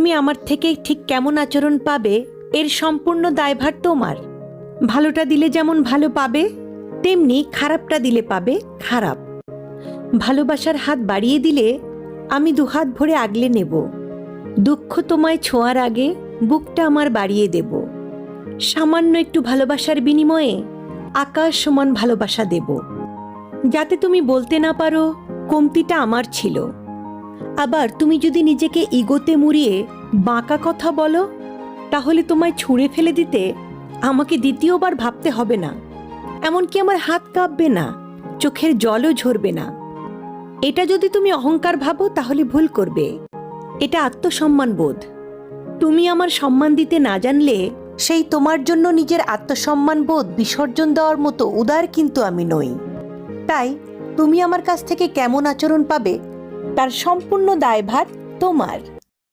তুমি আমার থেকে ঠিক কেমন আচরণ পাবে এর সম্পূর্ণ দায়ভার তোমার। ভালোটা দিলে যেমন ভালো পাবে, তেমনি খারাপটা দিলে পাবে খারাপ। ভালোবাসার হাত বাড়িয়ে দিলে আমি দুহাত ভরে আগলে নেব। দুঃখ তোমায় ছোঁয়ার আগে বুকটা আমার বাড়িয়ে দেব। সামান্য একটু ভালোবাসার বিনিময়ে আকাশ সমান ভালোবাসা দেব, যাতে তুমি বলতে না পারো কমতিটা আমার ছিল। আবার তুমি যদি নিজেকে ইগোতে মুড়িয়ে বাঁকা কথা বলো, তাহলে তোমায় ছুঁড়ে ফেলে দিতে আমাকে দ্বিতীয়বার ভাবতে হবে না। এমনকি আমার হাত কাঁপবে না, চোখের জলও ঝরবে না। এটা যদি তুমি অহংকার ভাবো তাহলে ভুল করবে। এটা আত্মসম্মান বোধ। তুমি আমার সম্মান দিতে না জানলে সেই তোমার জন্য নিজের আত্মসম্মান বোধ বিসর্জন দেওয়ার মতো উদার কিন্তু আমি নই। তাই তুমি আমার কাছ থেকে কেমন আচরণ পাবে তার সম্পূর্ণ দায়ভার তোমার।